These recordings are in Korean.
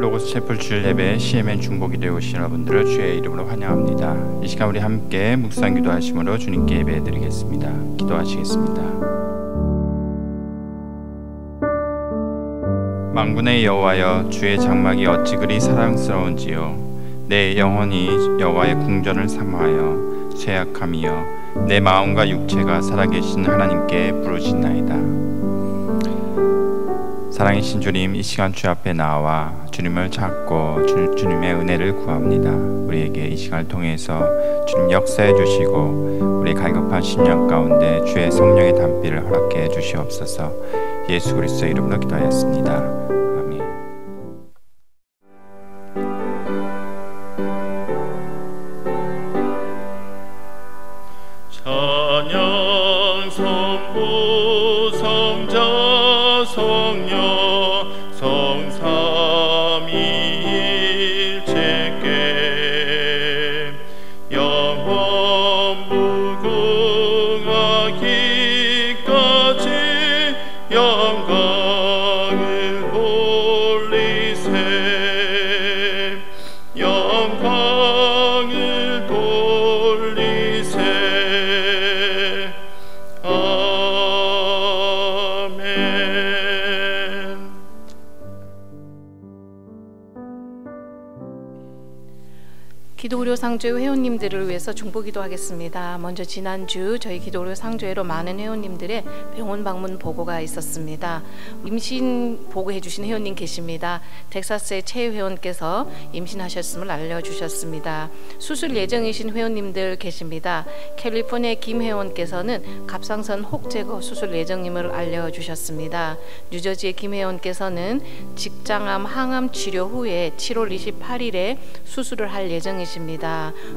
로고스 채플 주일 예배 CMN 중보기도에 오신 여러분들을 주의 이름으로 환영합니다. 이 시간 우리 함께 묵상 기도하심으로 주님께 예배드리겠습니다. 기도하시겠습니다. 만군의 여호와여, 주의 장막이 어찌 그리 사랑스러운지요. 내 영혼이 여호와의 궁전을 사모하여 쇠약함이여 내 마음과 육체가 살아계신 하나님께 부르짖나이다. 사랑이신 주님, 이 시간 주 앞에 나와 주님을 찾고 주님의 은혜를 구합니다. 우리에게 이 시간을 통해서 주님 역사해 주시고 우리 갈급한 심령 가운데 주의 성령의 담비를 허락해 주시옵소서. 예수 그리스도의 이름으로 기도하였습니다. 아멘. 찬양 성부 성자 성령 성삼위일체께 영원 무궁하기까지 영광을 돌리세 영광을 돌리세. 아멘. 기도의료 상조회 회원님들을 위해서 중보기도 하겠습니다. 먼저 지난주 저희 기도의료 상조회로 많은 회원님들의 병원 방문 보고가 있었습니다. 임신 보고해 주신 회원님 계십니다. 텍사스의 최 회원께서 임신하셨음을 알려주셨습니다. 수술 예정이신 회원님들 계십니다. 캘리포니아의 김 회원께서는 갑상선 혹 제거 수술 예정임을 알려주셨습니다. 뉴저지의 김 회원께서는 직장암 항암 치료 후에 7월 28일에 수술을 할 예정이십니다.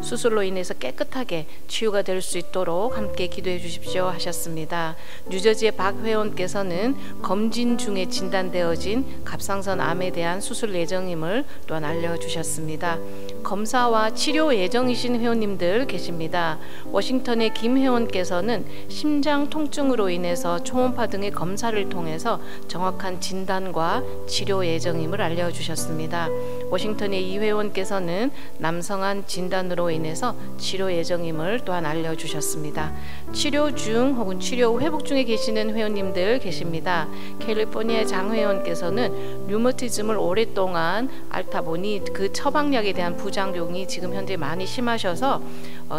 수술로 인해서 깨끗하게 치유가 될 수 있도록 함께 기도해 주십시오 하셨습니다. 뉴저지의 박 회원께서는 검진 중에 진단되어진 갑상선 암에 대한 수술 예정임을 또한 알려주셨습니다. 검사와 치료 예정이신 회원님들 계십니다. 워싱턴의 김 회원께서는 심장 통증으로 인해서 초음파 등의 검사를 통해서 정확한 진단과 치료 예정임을 알려주셨습니다. 워싱턴의 이 회원께서는 남성한 진단으로 인해서 치료 예정임을 또한 알려주셨습니다. 치료 중 혹은 치료 후 회복 중에 계시는 회원님들 계십니다. 캘리포니아 장 회원께서는 류머티즘을 오랫동안 앓다 보니 그 처방약에 대한 부작용이 지금 현재 많이 심하셔서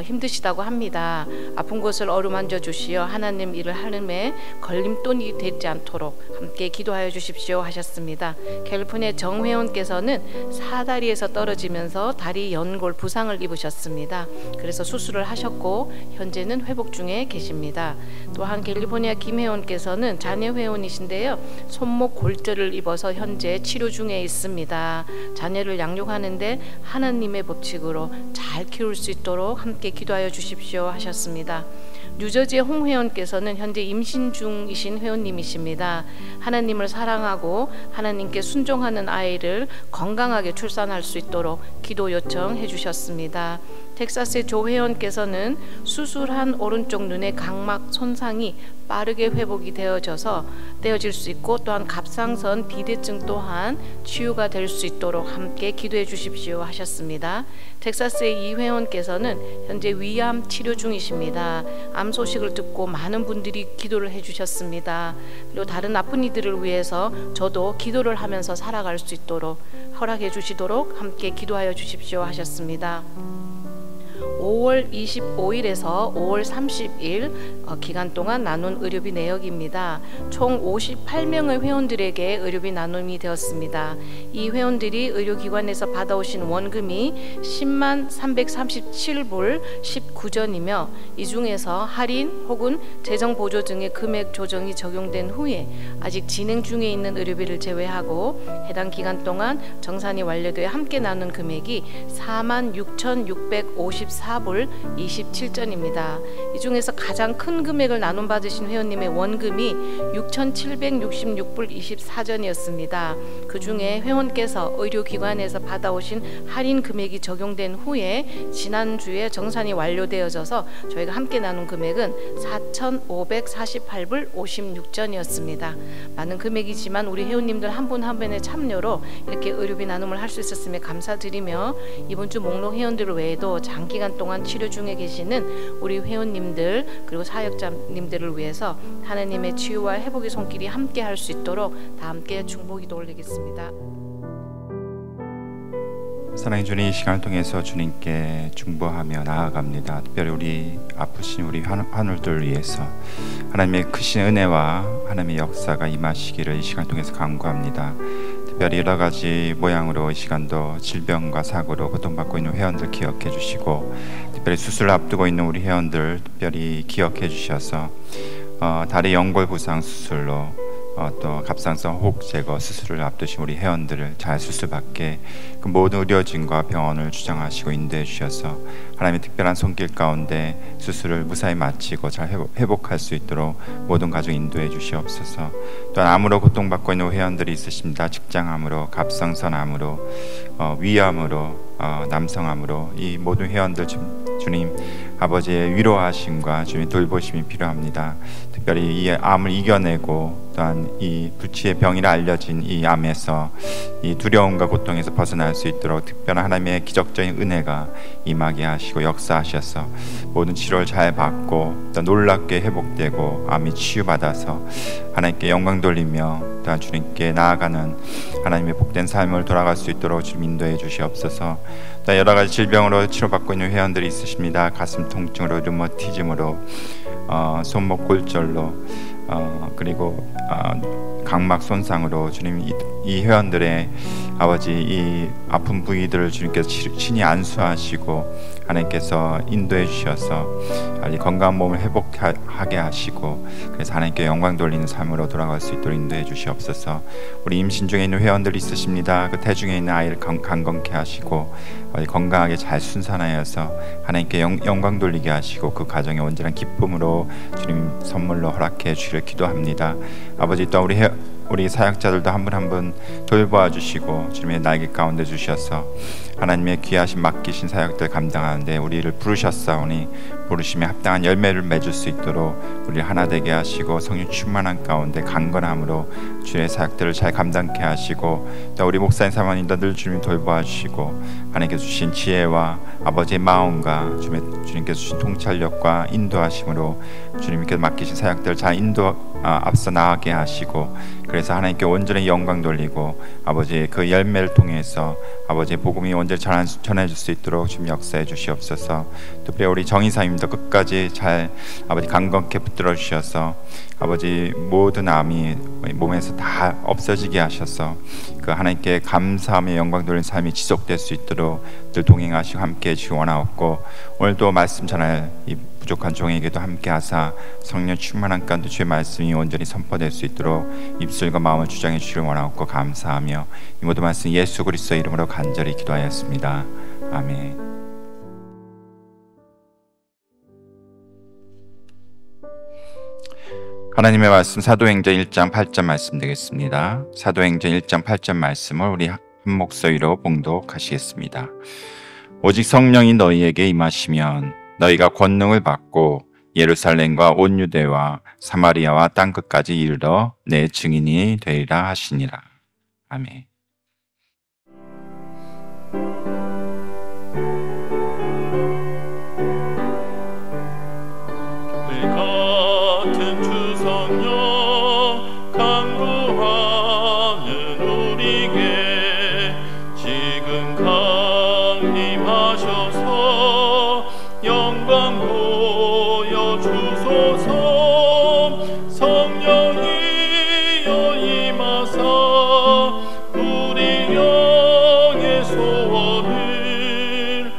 힘드시다고 합니다. 아픈 곳을 어루만져 주시어 하나님 일을 하는데 걸림돌이 되지 않도록 함께 기도하여 주십시오 하셨습니다. 캘리포니아 정 회원께서는 사다리에서 떨어지면서 다리 연골 부상을 입으셨습니다. 그래서 수술을 하셨고 현재는 회복 중에 계십니다. 또한 캘리포니아 김 회원께서는 자녀 회원이신데요, 손목 골절을 입어서 현재 치료 중에 있습니다. 자녀를 양육하는데 하나님의 법칙으로 잘 키울 수 있도록 함께 기도하여 주십시오 하셨습니다. 뉴저지의 홍 회원께서는 현재 임신 중이신 회원님이십니다. 하나님을 사랑하고 하나님께 순종하는 아이를 건강하게 출산할 수 있도록 기도 요청해 주셨습니다. 텍사스의 조 회원께서는 수술한 오른쪽 눈의 각막 손상이 빠르게 회복이 되어질 수 있고 또한 갑상선 비대증 또한 치유가 될 수 있도록 함께 기도해 주십시오 하셨습니다. 텍사스의 이 회원께서는 현재 위암 치료 중이십니다. 암 소식을 듣고 많은 분들이 기도를 해주셨습니다. 그리고 다른 아픈 이들을 위해서 저도 기도를 하면서 살아갈 수 있도록 허락해 주시도록 함께 기도하여 주십시오 하셨습니다. 5월 25일에서 5월 30일 기간 동안 나눈 의료비 내역입니다. 총 58명의 회원들에게 의료비 나눔이 되었습니다. 이 회원들이 의료기관에서 받아오신 원금이 10만 337불 19전이며 이 중에서 할인 혹은 재정보조 등의 금액 조정이 적용된 후에 아직 진행 중에 있는 의료비를 제외하고 해당 기간 동안 정산이 완료되어 함께 나눈 금액이 46,654 4불 27전입니다. 이 중에서 가장 큰 금액을 나눔 받으신 회원님의 원금이 6,766불 24전이었습니다. 그 중에 회원께서 의료기관에서 받아오신 할인 금액이 적용된 후에 지난주에 정산이 완료되어져서 저희가 함께 나눈 금액은 4,548불 56전이었습니다. 많은 금액이지만 우리 회원님들 한 분 한 분의 참여로 이렇게 의료비 나눔을 할 수 있었음에 감사드리며, 이번 주 목록 회원들 외에도 장기간 동안 치료 중에 계시는 우리 회원님들 그리고 사역자님들을 위해서 하나님의 치유와 회복의 손길이 함께 할 수 있도록 다 함께 중보기도 올리겠습니다. 사랑의 주님, 이 시간을 통해서 주님께 중보하며 나아갑니다. 특별히 우리 아프신 우리 환우들 위해서 하나님의 크신 은혜와 하나님의 역사가 임하시기를 이 시간을 통해서 간구합니다. 특별히 여러 가지 모양으로 이 시간도 질병과 사고로 고통받고 있는 회원들 기억해 주시고, 특별히 수술을 앞두고 있는 우리 회원들 특별히 기억해 주셔서 다리 연골 부상 수술로 또 갑상선 호흡 제거 수술을 앞두신 우리 회원들을 잘 수술받게 그 모든 의료진과 병원을 주장하시고 인도해 주셔서 하나님의 특별한 손길 가운데 수술을 무사히 마치고 잘 회복할 수 있도록 모든 가족 인도해 주시옵소서. 또한 암으로 고통받고 있는 회원들이 있으십니다. 직장암으로, 갑상선암으로, 위암으로, 남성암으로 이 모든 회원들 주님 아버지의 위로하심과 주님 돌보심이 필요합니다. 특별히 이 암을 이겨내고 또한 이 불치의 병이라 알려진 이 암에서 이 두려움과 고통에서 벗어날 수 있도록 특별한 하나님의 기적적인 은혜가 임하게 하시고 역사하셔서 모든 치료를 잘 받고 또 놀랍게 회복되고 암이 치유받아서 하나님께 영광 돌리며 또한 주님께 나아가는 하나님의 복된 삶을 돌아갈 수 있도록 주님 인도해 주시옵소서. 또 여러 가지 질병으로 치료받고 있는 회원들이 있으십니다. 가슴 통증으로, 류머티즘으로, 손목 골절로, 그리고 각막 손상으로 주님 이 회원들의 아버지 이 아픈 부위들을 주님께서 친히 안수하시고 하나님께서 인도해 주셔서 건강한 몸을 회복하게 하시고 그래서 하나님께 영광 돌리는 삶으로 돌아갈 수 있도록 인도해 주시옵소서. 우리 임신 중에 있는 회원들이 있으십니다. 그 태중에 있는 아이를 강건케 하시고 건강하게 잘 순산하여서 하나님께 영광 돌리게 하시고 그 가정의 온전한 기쁨으로 주님 선물로 허락해 주시기를 기도합니다. 아버지, 또 우리 사역자들도 한 분 한 분 돌보아 주시고 주님의 날개 가운데 주셔서 하나님의 귀하신 맡기신 사역들 감당하는데 우리를 부르셨사오니 부르심에 합당한 열매를 맺을 수 있도록 우리를 하나 되게 하시고 성령 충만한 가운데 강건함으로 주의 사역들을 잘 감당케 하시고, 또 우리 목사님 사모님도 늘 주님 돌보아 주시고 하나님께서 주신 지혜와 아버지의 마음과 주님께서 주신 통찰력과 인도하심으로 주님께서 맡기신 사역들을 잘 앞서 나가게 하시고, 그래서 하나님께 온전히 영광 돌리고 아버지의 그 열매를 통해서 아버지의 복음이 온전히 전해질 수 있도록 주님 역사해 주시옵소서. 특별히 우리 정의사님도 끝까지 잘 아버지 강건케 붙들어 주셔서 아버지 모든 암이 몸에서 다 없어지게 하셔서 그 하나님께 감사하며 영광 돌리는 삶이 지속될 수 있도록 늘 동행하시고 함께해 주시기 원하옵고, 오늘도 말씀 전할 이 부족한 종에게도 함께 하사 성령 충만한 가운데 주의 말씀이 온전히 선포될 수 있도록 입술과 마음을 주장해 주시길 원하옵고 감사하며 이 모든 말씀 예수 그리스도의 이름으로 간절히 기도하였습니다. 아멘. 하나님의 말씀 사도행전 1장 8절 말씀 되겠습니다. 사도행전 1장 8절 말씀을 우리 한 목소리로 봉독하시겠습니다. 오직 성령이 너희에게 임하시면 너희가 권능을 받고 예루살렘과 온 유대와 사마리아와 땅끝까지 이르러 내 증인이 되리라 하시니라. 아멘. 같은 주성령 간구하는 우리에게 지금 강림하셔서 영광 보여주소서. 성령이여 임하사 우리 영의 소원을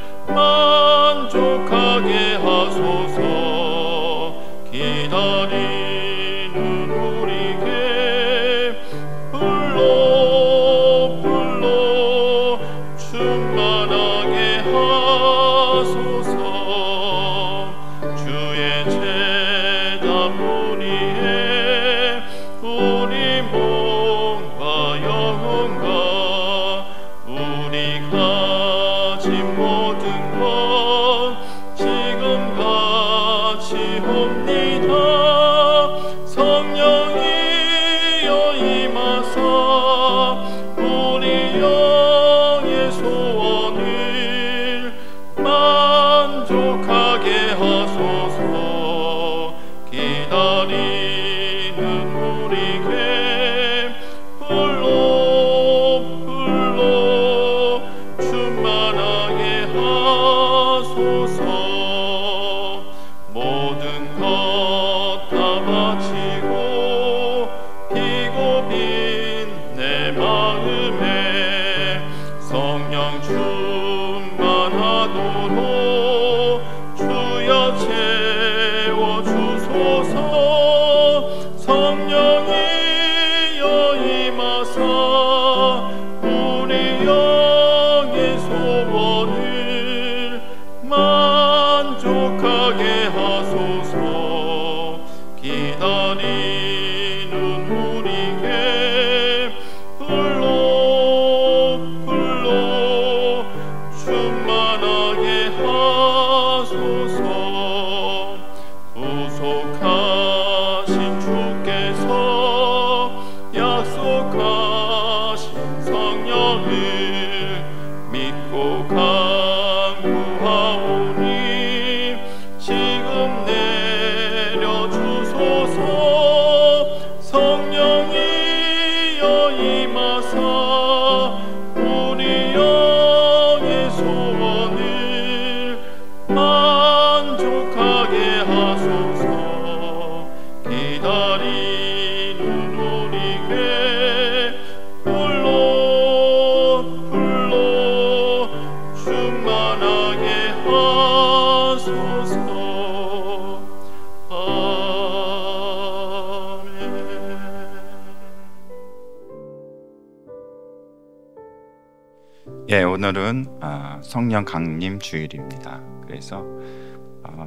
예, 오늘은 성령 강림 주일입니다. 그래서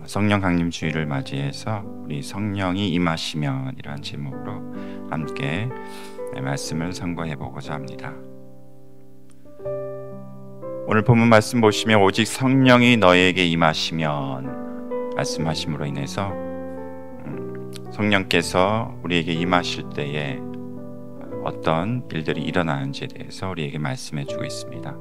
성령 강림 주일을 맞이해서 우리 성령이 임하시면이라는 제목으로 함께 말씀을 선고해 보고자 합니다. 오늘 본문 말씀 보시면 오직 성령이 너에게 임하시면 말씀하심으로 인해서 성령께서 우리에게 임하실 때에 어떤 일들이 일어나는지에 대해서 우리에게 말씀해 주고 있습니다.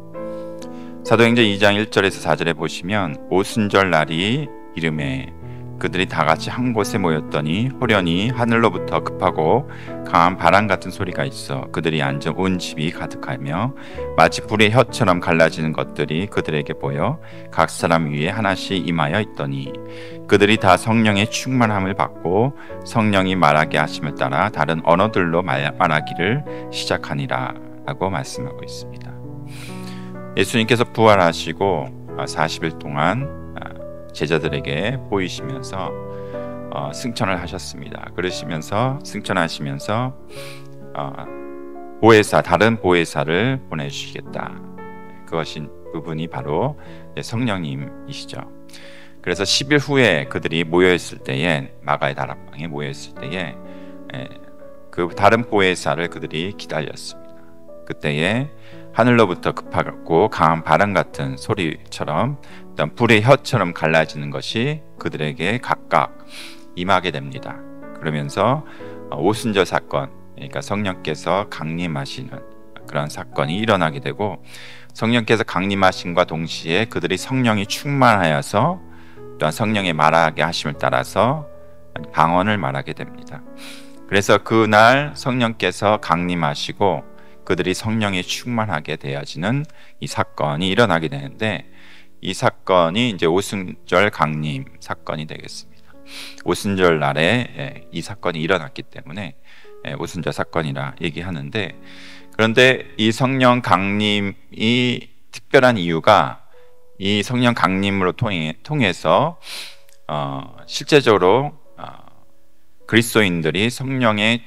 사도행전 2장 1절에서 4절에 보시면 오순절 날이 이름에 그들이 다 같이 한 곳에 모였더니 호련히 하늘로부터 급하고 강한 바람 같은 소리가 있어 그들이 앉은 온 집이 가득하며 마치 불의 혀처럼 갈라지는 것들이 그들에게 보여 각 사람 위에 하나씩 임하여 있더니 그들이 다 성령의 충만함을 받고 성령이 말하게 하심을 따라 다른 언어들로 말하기를 시작하니라 라고 말씀하고 있습니다. 예수님께서 부활하시고 40일 동안 제자들에게 보이시면서 승천을 하셨습니다. 그러시면서 승천하시면서 보혜사, 다른 보혜사를 보내주시겠다. 그분이 바로 성령님이시죠. 그래서 10일 후에 그들이 모여있을 때에 마가의 다락방에 모여있을 때에 그 다른 보혜사를 그들이 기다렸습니다. 그때에 하늘로부터 급하고 강한 바람 같은 소리처럼 불의 혀처럼 갈라지는 것이 그들에게 각각 임하게 됩니다. 그러면서 오순절 사건, 그러니까 성령께서 강림하시는 그런 사건이 일어나게 되고 성령께서 강림하심과 동시에 그들이 성령이 충만하여서 또한 성령의 말하게 하심을 따라서 방언을 말하게 됩니다. 그래서 그날 성령께서 강림하시고 그들이 성령이 충만하게 되어지는 이 사건이 일어나게 되는데 이 사건이 이제 오순절 강림 사건이 되겠습니다. 오순절 날에 이 사건이 일어났기 때문에 오순절 사건이라 얘기하는데 그런데 이 성령 강림이 특별한 이유가 이 성령 강림으로 통해서 실제적으로 그리스도인들이 성령의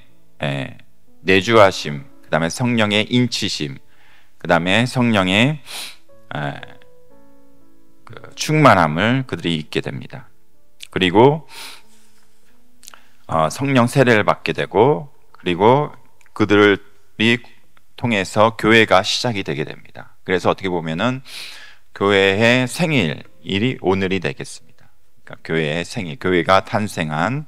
내주하심 그 다음에 성령의 인치심, 그 다음에 성령의 충만함을 그들이 잊게 됩니다. 그리고 성령 세례를 받게 되고 그리고 그들이 통해서 교회가 시작이 되게 됩니다. 그래서 어떻게 보면은 교회의 생일이 오늘이 되겠습니다. 그러니까 교회의 생일, 교회가 탄생한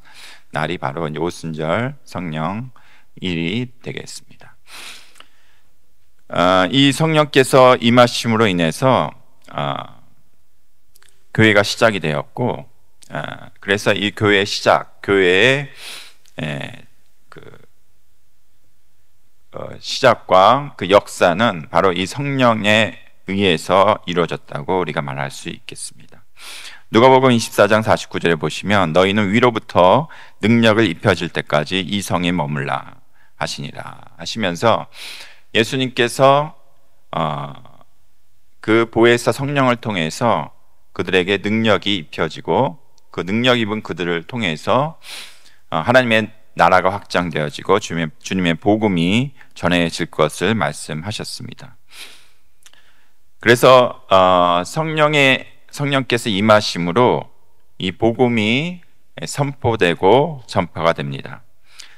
날이 바로 이제 오순절 성령일이 되겠습니다. 이 성령께서 임하심으로 인해서 교회가 시작이 되었고 그래서 이 교회의 시작, 교회의 시작과 그 역사는 바로 이 성령에 의해서 이루어졌다고 우리가 말할 수 있겠습니다. 누가복음 24장 49절에 보시면 너희는 위로부터 능력을 입혀질 때까지 이 성에 머물라 하시니라 하시면서 예수님께서 그 보혜사 성령을 통해서 그들에게 능력이 입혀지고 그 능력 입은 그들을 통해서 하나님의 나라가 확장되어지고 주님의 복음이 전해질 것을 말씀하셨습니다. 그래서 성령께서 임하심으로 이 복음이 선포되고 전파가 됩니다.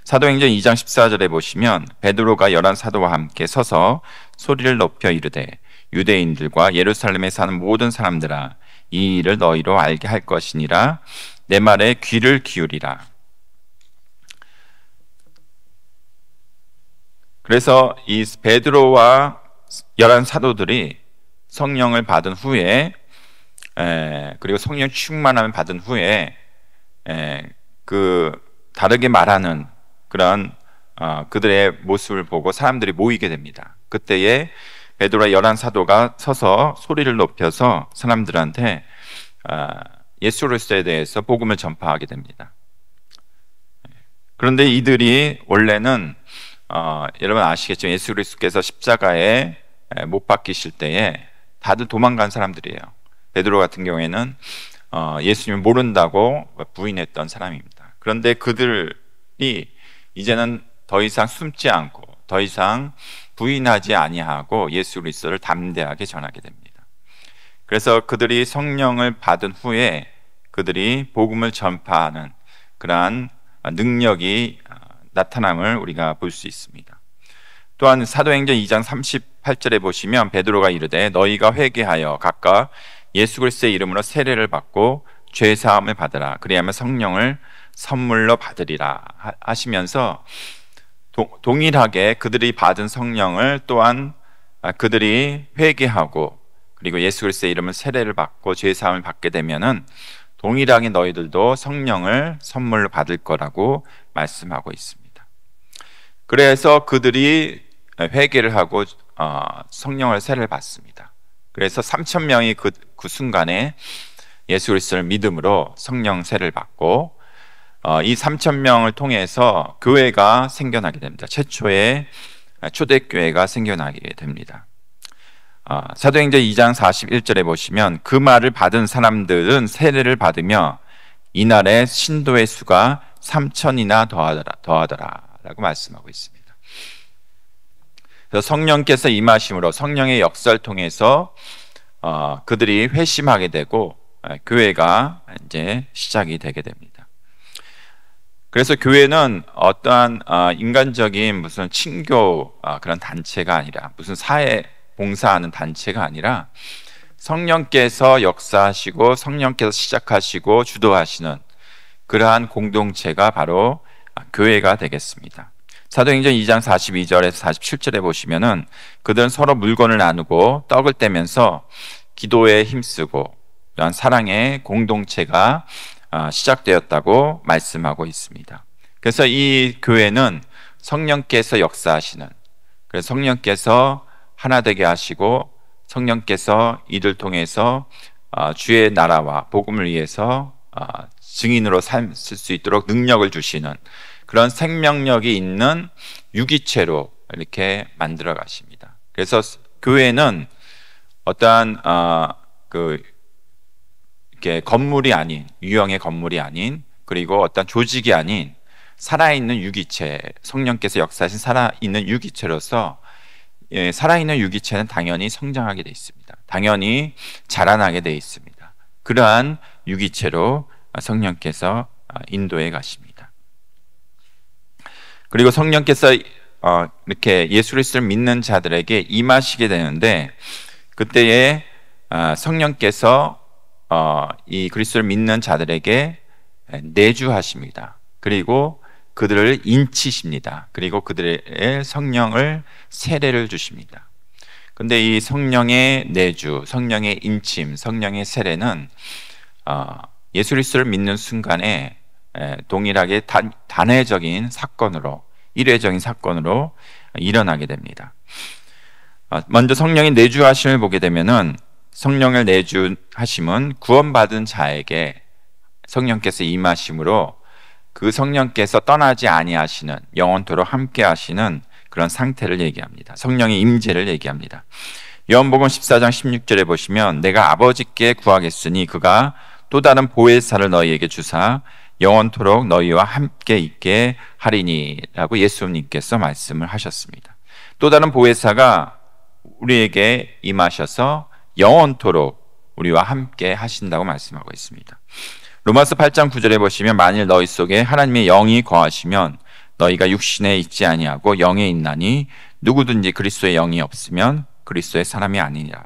사도행전 2장 14절에 보시면 베드로가 11 사도와 함께 서서 소리를 높여 이르되 유대인들과 예루살렘에 사는 모든 사람들아 이 일을 너희로 알게 할 것이니라 내 말에 귀를 기울이라. 그래서 이 베드로와 11 사도들이 성령을 받은 후에 그리고 성령 충만함을 받은 후에 그 다르게 말하는 그런 그들의 모습을 보고 사람들이 모이게 됩니다. 그때에 베드로와 11 사도가 서서 소리를 높여서 사람들한테 예수 그리스도에 대해서 복음을 전파하게 됩니다. 그런데 이들이 원래는 여러분 아시겠지만 예수 그리스도께서 십자가에 못 박히실 때에 다들 도망간 사람들이에요. 베드로 같은 경우에는 예수님을 모른다고 부인했던 사람입니다. 그런데 그들이 이제는 더 이상 숨지 않고 더 이상 부인하지 아니하고 예수 그리스도를 담대하게 전하게 됩니다. 그래서 그들이 성령을 받은 후에 그들이 복음을 전파하는 그러한 능력이 나타남을 우리가 볼 수 있습니다. 또한 사도행전 2장 38절에 보시면 베드로가 이르되 너희가 회개하여 각각 예수 그리스도의 이름으로 세례를 받고 죄 사함을 받으라. 그리하면 성령을 선물로 받으리라 하시면서 동일하게 그들이 받은 성령을 또한 그들이 회개하고 그리고 예수 그리스도의 이름을 세례를 받고 죄 사함을 받게 되면은 동일하게 너희들도 성령을 선물로 받을 거라고 말씀하고 있습니다. 그래서 그들이 회개를 하고 성령을 세례를 받습니다. 그래서 3,000명이 그 순간에 예수 그리스도를 믿음으로 성령 세례를 받고 이 3,000명을 통해서 교회가 생겨나게 됩니다. 최초의 초대교회가 생겨나게 됩니다. 사도행전 2장 41절에 보시면 그 말을 받은 사람들은 세례를 받으며 이날에 신도의 수가 3,000이나 더하더라 라고 말씀하고 있습니다. 그래서 성령께서 임하심으로 성령의 역사를 통해서 그들이 회심하게 되고 교회가 이제 시작이 되게 됩니다. 그래서 교회는 어떠한 인간적인 무슨 친교 그런 단체가 아니라 무슨 사회 봉사하는 단체가 아니라 성령께서 역사하시고 성령께서 시작하시고 주도하시는 그러한 공동체가 바로 교회가 되겠습니다. 사도행전 2장 42절에서 47절에 보시면은 그들은 서로 물건을 나누고 떡을 떼면서 기도에 힘쓰고 이러한 사랑의 공동체가 시작되었다고 말씀하고 있습니다. 그래서 이 교회는 성령께서 역사하시는, 그래서 성령께서 하나 되게 하시고 성령께서 이들 통해서 주의 나라와 복음을 위해서 증인으로 쓸 수 있도록 능력을 주시는 그런 생명력이 있는 유기체로 이렇게 만들어 가십니다. 그래서 교회는 어떠한 이렇게 건물이 아닌, 유형의 건물이 아닌, 그리고 어떤 조직이 아닌 살아있는 유기체, 성령께서 역사하신 살아있는 유기체로서 살아있는 유기체는 당연히 성장하게 돼 있습니다. 당연히 자라나게 돼 있습니다. 그러한 유기체로 성령께서 인도해 가십니다. 그리고 성령께서 이렇게 예수 그리스도를 믿는 자들에게 임하시게 되는데 그때에 성령께서 이 그리스도를 믿는 자들에게 내주하십니다. 그리고 그들을 인치십니다. 그리고 그들의 성령을 세례를 주십니다. 근데 이 성령의 내주, 성령의 인침, 성령의 세례는 예수 그리스도를 믿는 순간에 동일하게 단회적인 사건으로, 일회적인 사건으로 일어나게 됩니다. 먼저 성령의 내주하심을 보게 되면은 성령을 내주하심은 구원받은 자에게 성령께서 임하심으로 그 성령께서 떠나지 아니하시는, 영원토록 함께 하시는 그런 상태를 얘기합니다. 성령의 임재를 얘기합니다. 요한복음 14장 16절에 보시면 내가 아버지께 구하겠으니 그가 또 다른 보혜사를 너희에게 주사 영원토록 너희와 함께 있게 하리니 라고 예수님께서 말씀을 하셨습니다. 또 다른 보혜사가 우리에게 임하셔서 영원토록 우리와 함께 하신다고 말씀하고 있습니다. 로마서 8장 9절에 보시면 만일 너희 속에 하나님의 영이 거하시면 너희가 육신에 있지 아니하고 영에 있나니 누구든지 그리스도의 영이 없으면 그리스도의 사람이 아니니라.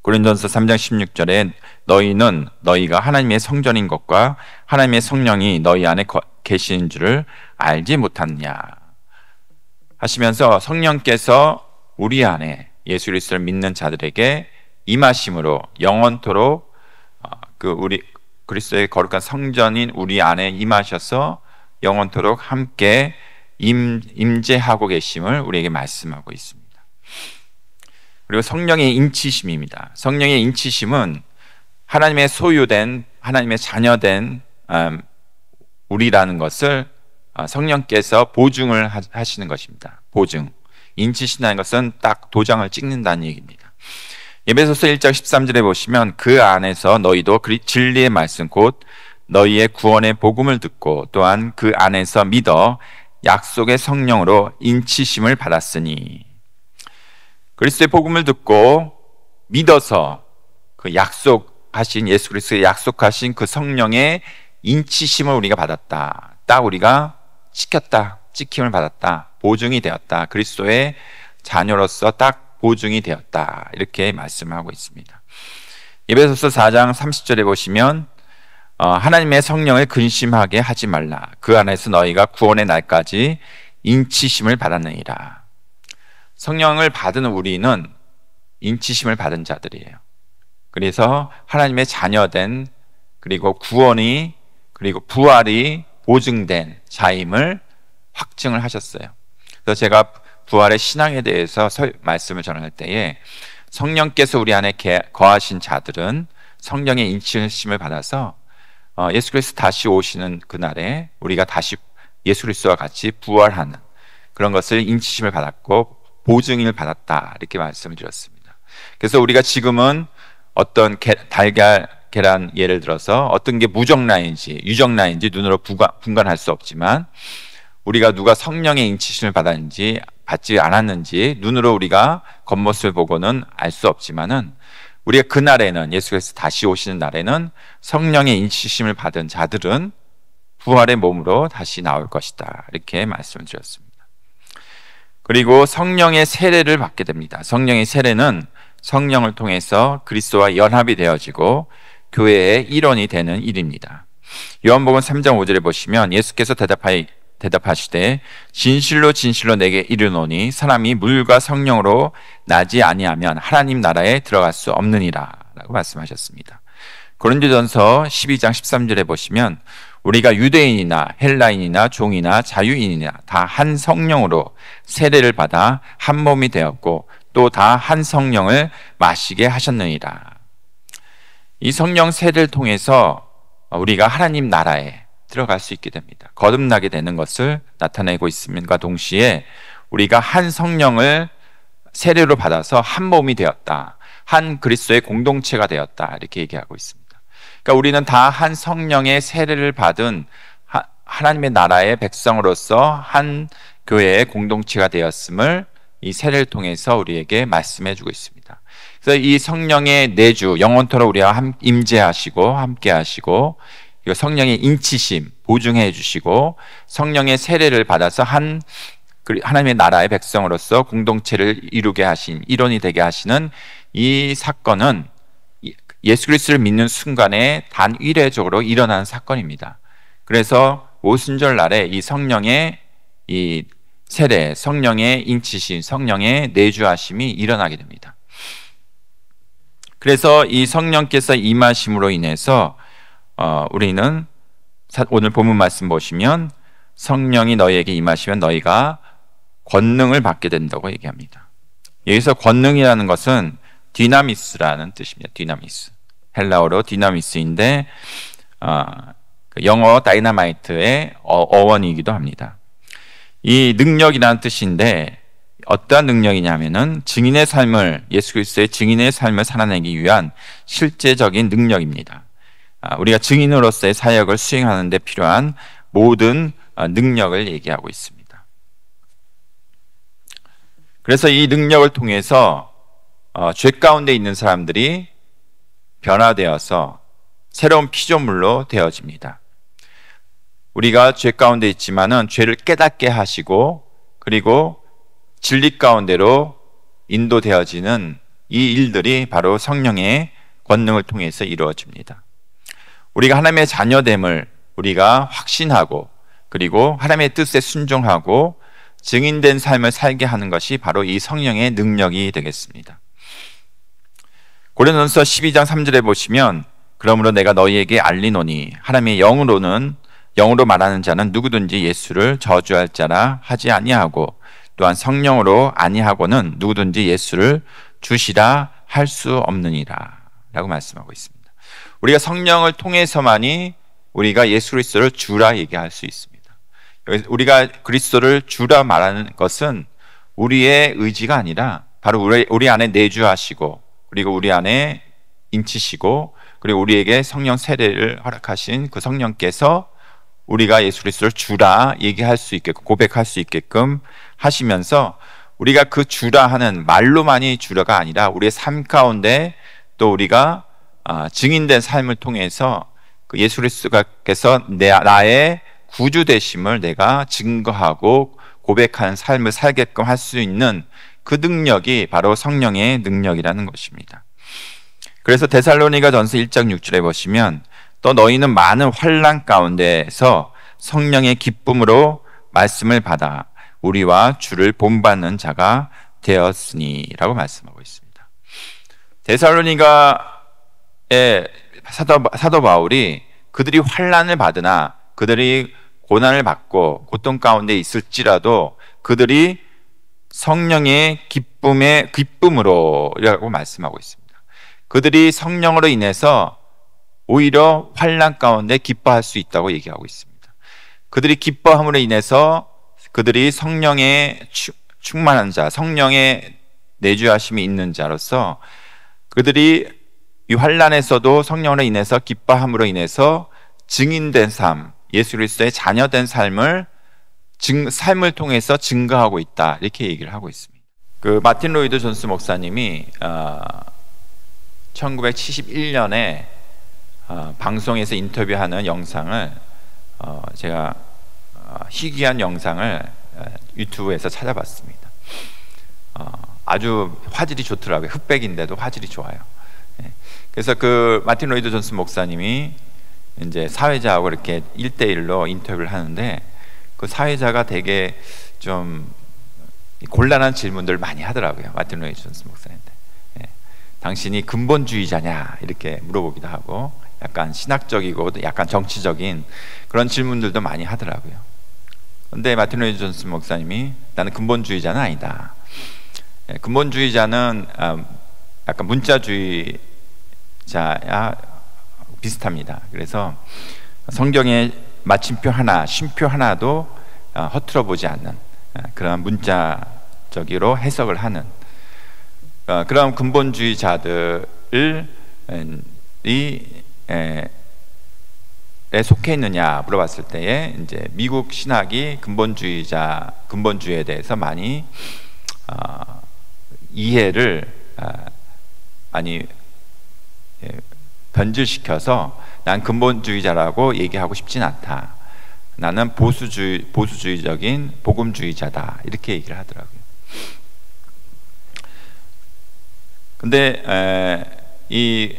고린도전서 3장 16절에 너희는 너희가 하나님의 성전인 것과 하나님의 성령이 너희 안에 계시는 줄을 알지 못하느냐 하시면서 성령께서 우리 안에 예수 그리스도를 믿는 자들에게 임하심으로 영원토록 우리 그리스도의 거룩한 성전인 우리 안에 임하셔서 영원토록 함께 임재하고 계심을 우리에게 말씀하고 있습니다. 그리고 성령의 인치심입니다. 성령의 인치심은 하나님의 소유된, 하나님의 자녀된 우리라는 것을 성령께서 보증을 하시는 것입니다. 보증. 인치신다는 것은 딱 도장을 찍는다는 얘기입니다. 에베소서 1장 13절에 보시면 그 안에서 너희도 진리의 말씀 곧 너희의 구원의 복음을 듣고 또한 그 안에서 믿어 약속의 성령으로 인치심을 받았으니. 그리스도의 복음을 듣고 믿어서 그 약속하신 예수 그리스도의 약속하신 그 성령의 인치심을 우리가 받았다. 딱 우리가 찍혔다. 찍힘을 받았다. 보증이 되었다. 그리스도의 자녀로서 딱 보증이 되었다. 이렇게 말씀하고 있습니다. 에베소서 4장 30절에 보시면 하나님의 성령을 근심하게 하지 말라. 그 안에서 너희가 구원의 날까지 인치심을 받았느니라. 성령을 받은 우리는 인치심을 받은 자들이에요. 그래서 하나님의 자녀된, 그리고 구원이, 그리고 부활이 보증된 자임을 확증을 하셨어요. 그래서 제가 부활의 신앙에 대해서 말씀을 전할 때에 성령께서 우리 안에 거하신 자들은 성령의 인치심을 받아서 예수 그리스도 다시 오시는 그날에 우리가 다시 예수 그리스도와 같이 부활하는 그런 것을 인치심을 받았고 보증을 받았다, 이렇게 말씀을 드렸습니다. 그래서 우리가 지금은 어떤 달걀, 계란 예를 들어서 어떤 게 무정란인지 유정란인지 눈으로 분간할 수 없지만, 우리가 누가 성령의 인치심을 받았는지 받지 않았는지 눈으로 우리가 겉모습을 보고는 알 수 없지만은, 우리가 그날에는, 예수 그리스도 다시 오시는 날에는 성령의 인치심을 받은 자들은 부활의 몸으로 다시 나올 것이다, 이렇게 말씀을 드렸습니다. 그리고 성령의 세례를 받게 됩니다. 성령의 세례는 성령을 통해서 그리스도와 연합이 되어지고 교회의 일원이 되는 일입니다. 요한복음 3장 5절에 보시면 예수께서 대답하시되 진실로 진실로 내게 이르노니 사람이 물과 성령으로 나지 아니하면 하나님 나라에 들어갈 수 없느니라 라고 말씀하셨습니다. 고린도전서 12장 13절에 보시면 우리가 유대인이나 헬라인이나 종이나 자유인이나 다 한 성령으로 세례를 받아 한 몸이 되었고 또 다 한 성령을 마시게 하셨느니라. 이 성령 세례를 통해서 우리가 하나님 나라에 들어갈 수 있게 됩니다. 거듭나게 되는 것을 나타내고 있음과 동시에 우리가 한 성령을 세례로 받아서 한 몸이 되었다, 한 그리스도의 공동체가 되었다, 이렇게 얘기하고 있습니다. 그러니까 우리는 다 한 성령의 세례를 받은 하나님의 나라의 백성으로서 한 교회의 공동체가 되었음을 이 세례를 통해서 우리에게 말씀해 주고 있습니다. 그래서 이 성령의 내주, 영원토록 우리와 임재하시고 함께 하시고, 성령의 인치심 보증해 주시고 성령의 세례를 받아서 하나님의 나라의 백성으로서 공동체를 이루게 하신, 일원이 되게 하시는 이 사건은 예수 그리스도를 믿는 순간에 단일회적으로 일어나는 사건입니다. 그래서 오순절 날에 이 성령의 이 세례, 성령의 인치심, 성령의 내주하심이 일어나게 됩니다. 그래서 이 성령께서 임하심으로 인해서 우리는 오늘 본문 말씀 보시면 성령이 너희에게 임하시면 너희가 권능을 받게 된다고 얘기합니다. 여기서 권능이라는 것은 디나미스라는 뜻입니다. 디나미스, 헬라어로 디나미스인데 영어 다이너마이트의 어원이기도 합니다. 이 능력이라는 뜻인데 어떠한 능력이냐면은 증인의 삶을, 예수 그리스도의 증인의 삶을 살아내기 위한 실제적인 능력입니다. 우리가 증인으로서의 사역을 수행하는 데 필요한 모든 능력을 얘기하고 있습니다. 그래서 이 능력을 통해서 죄 가운데 있는 사람들이 변화되어서 새로운 피조물로 되어집니다. 우리가 죄 가운데 있지만은 죄를 깨닫게 하시고 그리고 진리 가운데로 인도되어지는 이 일들이 바로 성령의 권능을 통해서 이루어집니다. 우리가 하나님의 자녀됨을 우리가 확신하고 그리고 하나님의 뜻에 순종하고 증인된 삶을 살게 하는 것이 바로 이 성령의 능력이 되겠습니다. 고린도전서 12장 3절에 보시면 그러므로 내가 너희에게 알리노니 하나님의 영으로 말하는 자는 누구든지 예수를 저주할 자라 하지 아니하고 또한 성령으로 아니하고는 누구든지 예수를 주시라 할 수 없느니라 라고 말씀하고 있습니다. 우리가 성령을 통해서만이 우리가 예수 그리스도를 주라 얘기할 수 있습니다. 우리가 그리스도를 주라 말하는 것은 우리의 의지가 아니라 바로 우리 안에 내주하시고 그리고 우리 안에 인치시고 그리고 우리에게 성령 세례를 허락하신 그 성령께서 우리가 예수 그리스도를 주라 얘기할 수 있게끔, 고백할 수 있게끔 하시면서 우리가 그 주라 하는 말로만이 주라가 아니라 우리의 삶 가운데 또 우리가 증인된 삶을 통해서 그 예수 그리스도께서 나의 구주 되심을 내가 증거하고 고백하는 삶을 살게끔 할 수 있는 그 능력이 바로 성령의 능력이라는 것입니다. 그래서 데살로니가전서 1장 6절에 보시면 또 너희는 많은 환난 가운데에서 성령의 기쁨으로 말씀을 받아 우리와 주를 본받는 자가 되었으니 라고 말씀하고 있습니다. 데살로니가의 사도 바울이 그들이 환난을 받으나 그들이 고난을 받고 고통 가운데 있을지라도 그들이 성령의 기쁨으로라고 말씀하고 있습니다. 그들이 성령으로 인해서 오히려 환난 가운데 기뻐할 수 있다고 얘기하고 있습니다. 그들이 기뻐함으로 인해서 그들이 성령의 충만한 자, 성령의 내주하심이 있는 자로서 그들이 이 환난에서도 성령으로 인해서 기뻐함으로 인해서 증인된 삶, 예수 그리스도의 자녀된 삶을 통해서 증거하고 있다, 이렇게 얘기를 하고 있습니다. 그 마틴 로이드 존스 목사님이 1971년에 방송에서 인터뷰하는 영상을 제가 희귀한 영상을 유튜브에서 찾아봤습니다. 아주 화질이 좋더라고요. 흑백인데도 화질이 좋아요. 그래서 그 마틴 로이드 존스 목사님이 이제 사회자하고 이렇게 1대1로 인터뷰를 하는데 그 사회자가 되게 좀 곤란한 질문들을 많이 하더라고요. 마틴 로이드 존스 목사님한테. 당신이 근본주의자냐 이렇게 물어보기도 하고 약간 신학적이고 약간 정치적인 그런 질문들도 많이 하더라고요. 근데 마틴 로이드 존스 목사님이 나는 근본주의자는 아니다. 근본주의자는 약간 문자주의자야 비슷합니다. 그래서 성경에 마침표 하나, 쉼표 하나도 허투루 보지 않는 그런 문자적으로 해석을 하는 그런 근본주의자들이 속해 있느냐 물어봤을 때에 이제 미국 신학이 근본주의에 대해서 많이 이해를 많이 변질시켜서 난 근본주의자라고 얘기하고 싶진 않다. 나는 보수주의적인 복음주의자다. 이렇게 얘기를 하더라고요. 근데 이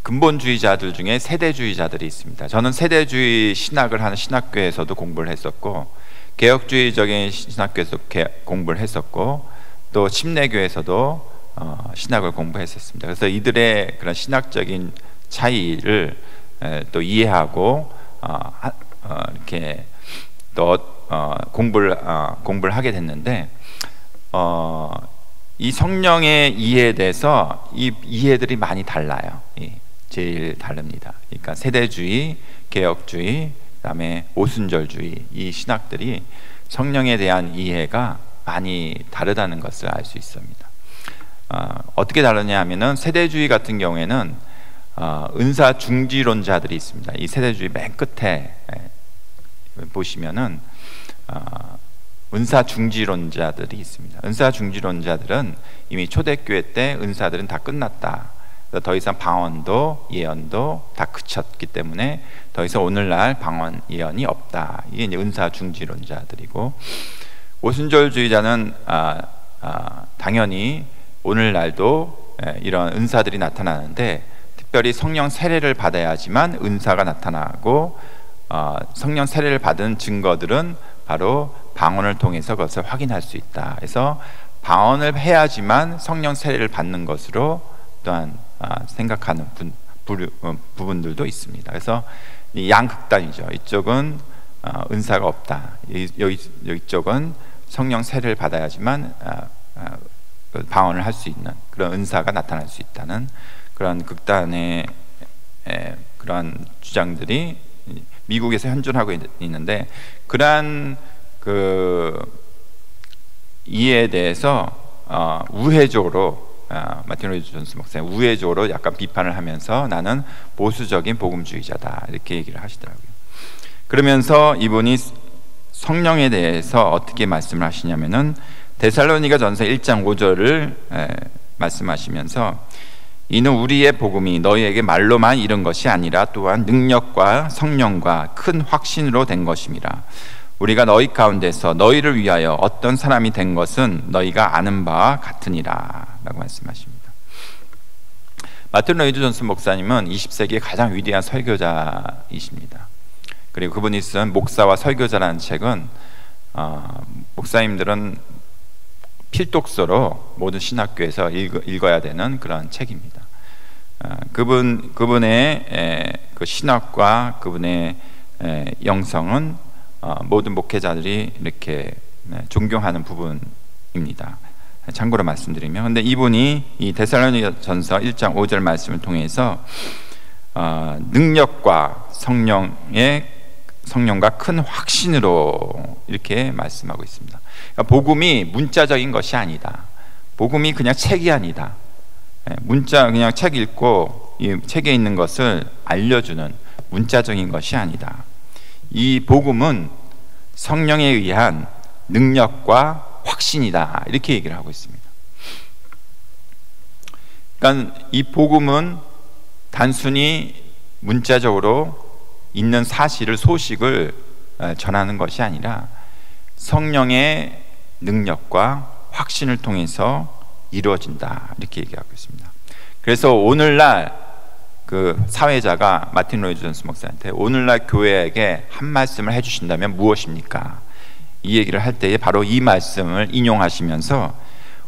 근본주의자들 중에 세대주의자들이 있습니다. 저는 세대주의 신학을 하는 신학교에서도 공부를 했었고 개혁주의적인 신학교에서 공부를 했었고 또 침례교에서도 신학을 공부했었습니다. 그래서 이들의 그런 신학적인 차이를 또 이해하고 이렇게 또 공부를 하게 됐는데 이 성령의 이해에 대해서 이 이해들이 많이 달라요. 제일 다릅니다. 그러니까 세대주의, 개혁주의, 그다음에 오순절주의 이 신학들이 성령에 대한 이해가 많이 다르다는 것을 알 수 있습니다. 어떻게 다르냐 하면은 세대주의 같은 경우에는 은사 중지론자들이 있습니다. 이 세대주의 맨 끝에 보시면은 은사 중지론자들이 있습니다. 은사 중지론자들은 이미 초대교회 때 은사들은 다 끝났다. 더 이상 방언도 예언도 다 그쳤기 때문에 더 이상 오늘날 방언 예언이 없다. 이게 이제 은사 중지론자들이고 오순절주의자는 당연히 오늘날도 이런 은사들이 나타나는데 특별히 성령 세례를 받아야지만 은사가 나타나고 성령 세례를 받은 증거들은 바로 방언을 통해서 그것을 확인할 수 있다. 그래서 방언을 해야지만 성령 세례를 받는 것으로 또한 생각하는 부분들도 있습니다. 그래서 이 양극단이죠. 이쪽은 은사가 없다. 이쪽은 성령 세례를 받아야지만 방언을 할 수 있는 그런 은사가 나타날 수 있다는 그런 극단의 그런 주장들이 미국에서 현존하고 있는데 그러한 그 이해에 대해서 우회적으로 마틴 로이드 존스 목사님 우회적으로 약간 비판을 하면서 나는 보수적인 복음주의자다 이렇게 얘기를 하시더라고요. 그러면서 이분이 성령에 대해서 어떻게 말씀을 하시냐면은 데살로니가전서 1장 5절을 말씀하시면서 이는 우리의 복음이 너희에게 말로만 이른 것이 아니라 또한 능력과 성령과 큰 확신으로 된 것임이라. 우리가 너희 가운데서 너희를 위하여 어떤 사람이 된 것은 너희가 아는 바와 같으니라 라고 말씀하십니다. 마틴 로이드 존슨 목사님은 20세기의 가장 위대한 설교자이십니다. 그리고 그분이 쓴 목사와 설교자라는 책은 목사님들은 필독서로 모든 신학교에서 읽어야 되는 그런 책입니다. 그분의 그 신학과 그분의 영성은 모든 목회자들이 이렇게 존경하는 부분입니다. 참고로 말씀드리면, 근데 이분이 이 데살로니가전서 1장 5절 말씀을 통해서 능력과 성령과 큰 확신으로 이렇게 말씀하고 있습니다. 그러니까 복음이 문자적인 것이 아니다. 복음이 그냥 책이 아니다. 문자 그냥 책 읽고 이 책에 있는 것을 알려주는 문자적인 것이 아니다. 이 복음은 성령에 의한 능력과 확신이다. 이렇게 얘기를 하고 있습니다. 그러니까 이 복음은 단순히 문자적으로 있는 소식을 전하는 것이 아니라 성령의 능력과 확신을 통해서 이루어진다. 이렇게 얘기하고 있습니다. 그래서 오늘날 그 사회자가 마틴 로이드 존슨 목사한테 오늘날 교회에게 한 말씀을 해주신다면 무엇입니까? 이 얘기를 할 때에 바로 이 말씀을 인용하시면서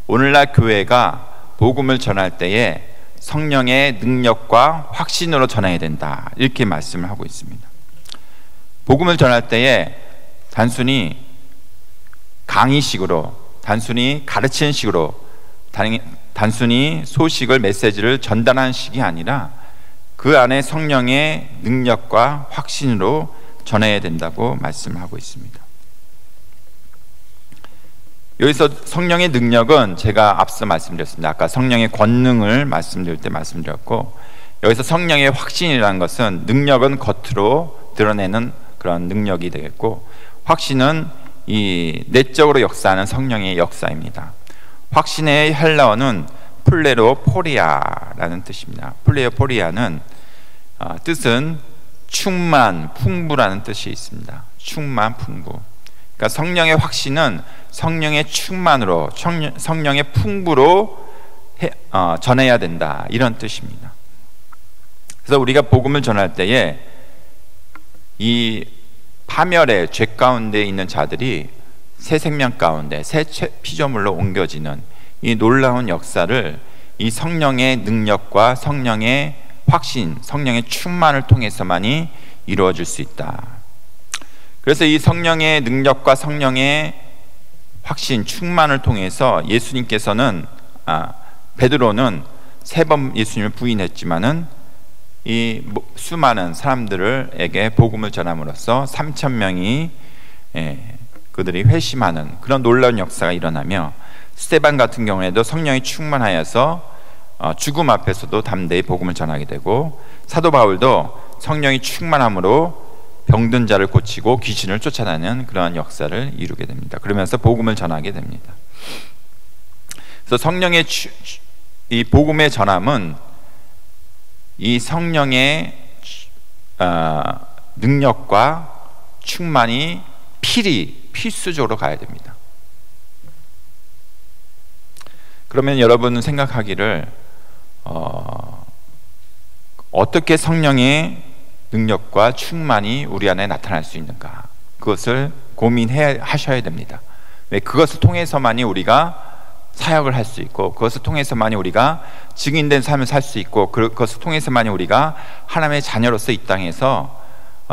오늘날 교회가 복음을 전할 때에 성령의 능력과 확신으로 전해야 된다. 이렇게 말씀을 하고 있습니다. 복음을 전할 때에 단순히 강의식으로, 단순히 가르치는 식으로, 단순히 소식을, 메시지를 전달하는 식이 아니라 그 안에 성령의 능력과 확신으로 전해야 된다고 말씀을 하고 있습니다. 여기서 성령의 능력은 제가 앞서 말씀드렸습니다. 아까 성령의 권능을 말씀드릴 때 말씀드렸고, 여기서 성령의 확신이라는 것은 능력은 겉으로 드러내는 그런 능력이 되겠고, 확신은 이 내적으로 역사하는 성령의 역사입니다. 확신의 헬라어는 플레로포리아라는 뜻입니다. 플레로포리아는 뜻은 충만, 풍부라는 뜻이 있습니다. 충만, 풍부. 그러니까 성령의 확신은 성령의 충만으로, 성령의 풍부로 전해야 된다, 이런 뜻입니다. 그래서 우리가 복음을 전할 때에 이 파멸의 죄 가운데 있는 자들이 새 생명 가운데 새 피조물로 옮겨지는 이 놀라운 역사를 이 성령의 능력과 성령의 확신, 성령의 충만을 통해서만이 이루어질 수 있다. 그래서 이 성령의 능력과 성령의 확신, 충만을 통해서 예수님께서는 베드로는 3번 예수님을 부인했지만은 이 수많은 사람들에게 복음을 전함으로써 3,000명이 그들이 회심하는 그런 놀라운 역사가 일어나며, 스데반 같은 경우에도 성령이 충만하여서 죽음 앞에서도 담대히 복음을 전하게 되고, 사도 바울도 성령이 충만함으로 병든 자를 고치고 귀신을 쫓아내는 그러한 역사를 이루게 됩니다. 그러면서 복음을 전하게 됩니다. 그래서 성령의 이 복음의 전함은 이 성령의 능력과 충만이 필수적으로 가야 됩니다. 그러면 여러분은 생각하기를 어떻게 성령의 능력과 충만이 우리 안에 나타날 수 있는가, 그것을 고민하셔야 됩니다. 왜? 그것을 통해서만이 우리가 사역을 할 수 있고, 그것을 통해서만이 우리가 증인된 삶을 살 수 있고, 그것을 통해서만이 우리가 하나님의 자녀로서 이 땅에서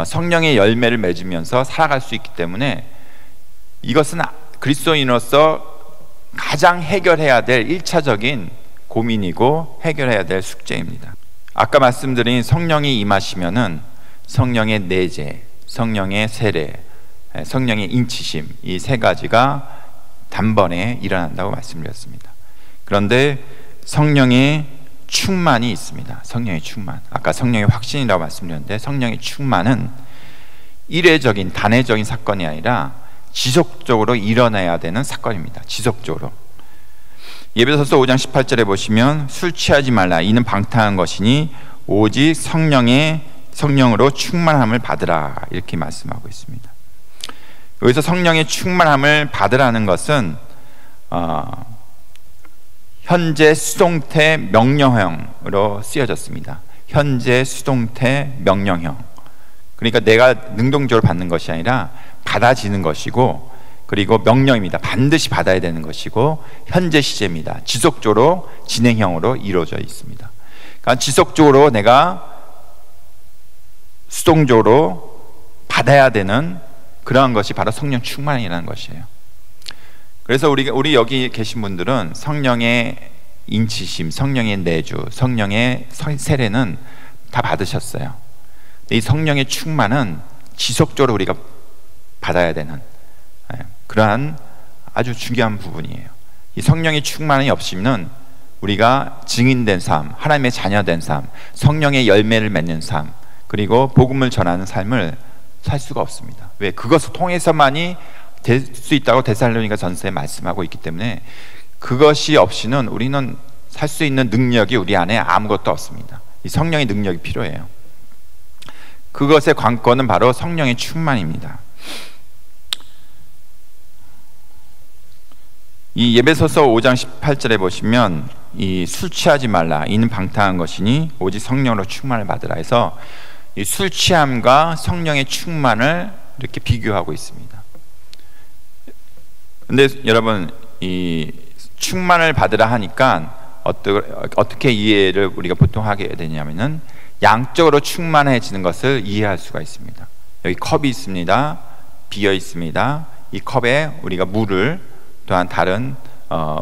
성령의 열매를 맺으면서 살아갈 수 있기 때문에 이것은 그리스도인으로서 가장 해결해야 될 1차적인 고민이고 해결해야 될 숙제입니다. 아까 말씀드린 성령이 임하시면은 성령의 내재, 성령의 세례, 성령의 인치심, 이 3가지가 단번에 일어난다고 말씀드렸습니다. 그런데 성령의 충만이 있습니다. 성령의 충만. 아까 성령의 확신이라고 말씀드렸는데, 성령의 충만은 일회적인 단회적인 사건이 아니라 지속적으로 일어나야 되는 사건입니다. 지속적으로. 에베소서 5장 18절에 보시면 술 취하지 말라 이는 방탕한 것이니 오직 성령으로 충만함을 받으라 이렇게 말씀하고 있습니다. 여기서 성령의 충만함을 받으라는 것은 현재 수동태 명령형으로 쓰여졌습니다. 현재 수동태 명령형. 그러니까 내가 능동적으로 받는 것이 아니라 받아지는 것이고, 그리고 명령입니다. 반드시 받아야 되는 것이고, 현재 시제입니다. 지속적으로 진행형으로 이루어져 있습니다. 그러니까 지속적으로 내가 수동적으로 받아야 되는 그러한 것이 바로 성령 충만이라는 것이에요. 그래서 우리 여기 계신 분들은 성령의 인치심, 성령의 내주, 성령의 세례는 다 받으셨어요. 이 성령의 충만은 지속적으로 우리가 받아야 되는 그러한 아주 중요한 부분이에요. 이 성령의 충만이 없이는 우리가 증인된 삶, 하나님의 자녀된 삶, 성령의 열매를 맺는 삶, 그리고 복음을 전하는 삶을 살 수가 없습니다. 왜? 그것을 통해서만이 될 수 있다고 데살로니가 전서에 말씀하고 있기 때문에 그것이 없이는 우리는 살 수 있는 능력이 우리 안에 아무것도 없습니다. 이 성령의 능력이 필요해요. 그것의 관건은 바로 성령의 충만입니다. 이 에베소서 5장 18절에 보시면 이 술 취하지 말라 이는 방탕한 것이니 오직 성령으로 충만을 받으라 해서 이 술 취함과 성령의 충만을 이렇게 비교하고 있습니다. 근데 여러분, 이 충만을 받으라 하니까 어떻게 이해를 우리가 보통 하게 되냐면은 양적으로 충만해지는 것을 이해할 수가 있습니다. 여기 컵이 있습니다. 비어 있습니다. 이 컵에 우리가 물을 또한 다른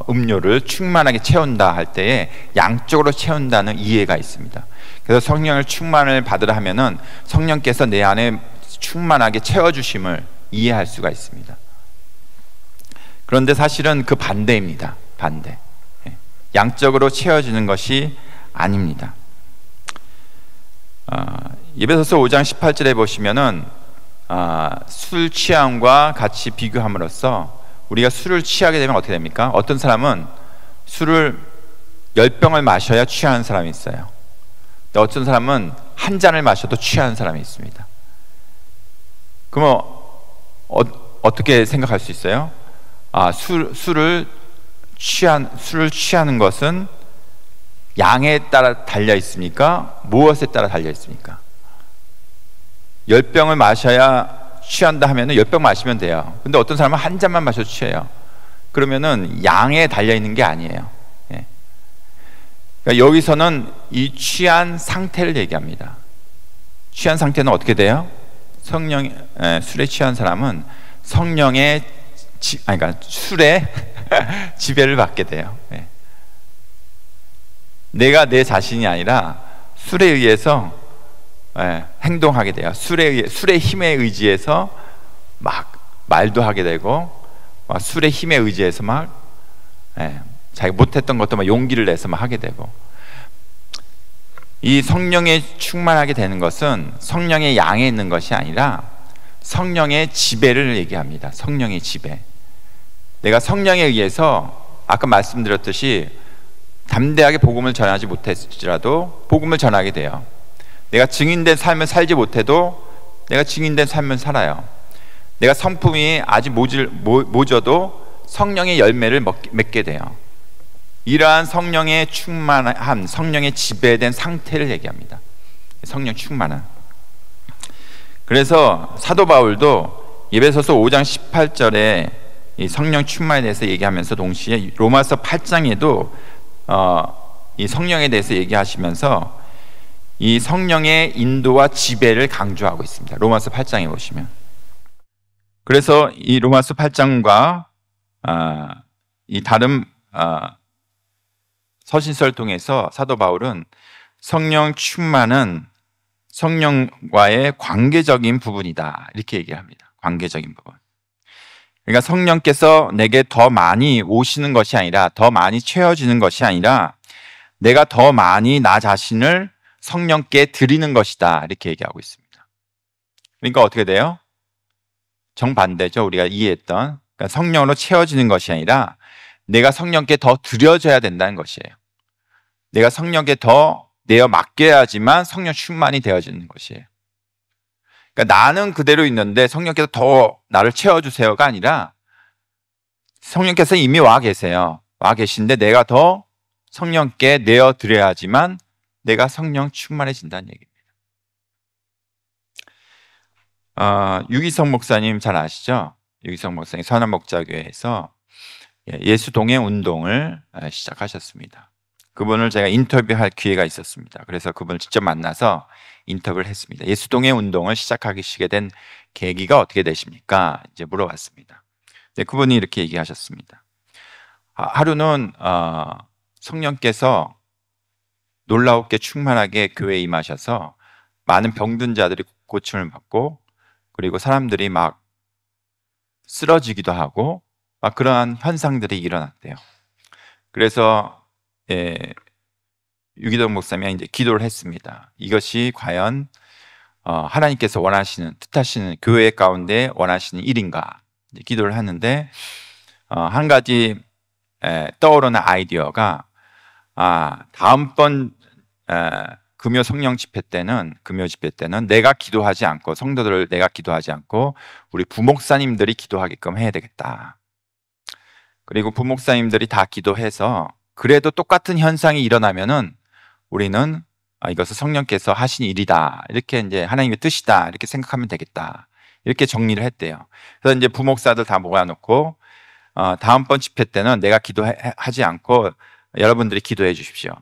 음료를 충만하게 채운다 할 때에 양적으로 채운다는 이해가 있습니다. 그래서 성령을 충만을 받으라 하면은 성령께서 내 안에 충만하게 채워주심을 이해할 수가 있습니다. 그런데 사실은 그 반대입니다. 반대. 양적으로 채워지는 것이 아닙니다. 에베소서 5장 18절에 보시면은 술 취함과 같이 비교함으로써 우리가 술을 취하게 되면 어떻게 됩니까? 어떤 사람은 술을 10병을 마셔야 취하는 사람이 있어요. 어떤 사람은 한 잔을 마셔도 취하는 사람이 있습니다. 그러면 어떻게 생각할 수 있어요? 술을 취하는 것은 양에 따라 달려 있습니까? 무엇에 따라 달려 있습니까? 10병을 마셔야 취한다 하면은 10병 마시면 돼요. 근데 어떤 사람은 한 잔만 마셔도 취해요. 그러면은 양에 달려 있는 게 아니에요. 그러니까 여기서는 이 취한 상태를 얘기합니다. 취한 상태는 어떻게 돼요? 술에 취한 사람은 성령의 그러니까 술에 지배를 받게 돼요. 내가 내 자신이 아니라 술에 의해서 행동하게 돼요. 술의 힘에 의지해서 막 말도 하게 되고, 막 술의 힘에 의지해서 막 자기가 못했던 것도 막 용기를 내서 막 하게 되고, 이 성령에 충만하게 되는 것은 성령의 양에 있는 것이 아니라 성령의 지배를 얘기합니다. 성령의 지배. 내가 성령에 의해서 아까 말씀드렸듯이 담대하게 복음을 전하지 못했지라도 복음을 전하게 돼요. 내가 증인된 삶을 살지 못해도 내가 증인된 삶을 살아요. 내가 성품이 아직 모져도 성령의 열매를 맺게 돼요. 이러한 성령의 충만함, 성령의 지배된 상태를 얘기합니다. 성령 충만함. 그래서 사도 바울도 에베소서 5장 18절에 이 성령 충만에 대해서 얘기하면서 동시에 로마서 8장에도 이 성령에 대해서 얘기하시면서 이 성령의 인도와 지배를 강조하고 있습니다. 로마서 8장에 보시면. 그래서 이 로마서 8장과 이 다른 서신서를 통해서 사도 바울은 성령 충만은 성령과의 관계적인 부분이다 이렇게 얘기합니다. 관계적인 부분. 그러니까 성령께서 내게 더 많이 오시는 것이 아니라, 더 많이 채워지는 것이 아니라 내가 더 많이 나 자신을 성령께 드리는 것이다 이렇게 얘기하고 있습니다. 그러니까 어떻게 돼요? 정반대죠. 우리가 이해했던. 그러니까 성령으로 채워지는 것이 아니라 내가 성령께 더 드려져야 된다는 것이에요. 내가 성령께 더 내어 맡겨야지만 성령 충만이 되어지는 것이에요. 그러니까 나는 그대로 있는데 성령께서 더 나를 채워주세요가 아니라 성령께서 이미 와 계세요. 와 계신데 내가 더 성령께 내어 드려야지만 내가 성령 충만해진다는 얘기입니다. 유기성 목사님 잘 아시죠? 유기성 목사님 선한목자교회에서 예수 동행 운동을 시작하셨습니다. 그분을 제가 인터뷰할 기회가 있었습니다. 그래서 그분을 직접 만나서 인터뷰를 했습니다. 예수 동행 운동을 시작하시게 된 계기가 어떻게 되십니까? 이제 물어봤습니다. 네, 그분이 이렇게 얘기하셨습니다. 하루는 성령께서 놀라웠게 충만하게 교회에 임하셔서 많은 병든 자들이 고침을 받고 그리고 사람들이 막 쓰러지기도 하고 막 그러한 현상들이 일어났대요. 그래서 유기동 목사님이 이제 기도를 했습니다. 이것이 과연 하나님께서 원하시는 뜻하시는 교회 가운데 원하시는 일인가? 이제 기도를 하는데 한 가지 떠오르는 아이디어가 다음번 금요 성령 집회 때는 내가 기도하지 않고 성도들을 내가 기도하지 않고 우리 부목사님들이 기도하게끔 해야 되겠다. 그리고 부목사님들이 다 기도해서 그래도 똑같은 현상이 일어나면은 우리는 이것은 성령께서 하신 일이다. 이렇게 이제 하나님의 뜻이다. 이렇게 생각하면 되겠다. 이렇게 정리를 했대요. 그래서 이제 부목사들 다 모아놓고 다음번 집회 때는 내가 기도하지 않고 여러분들이 기도해 주십시오.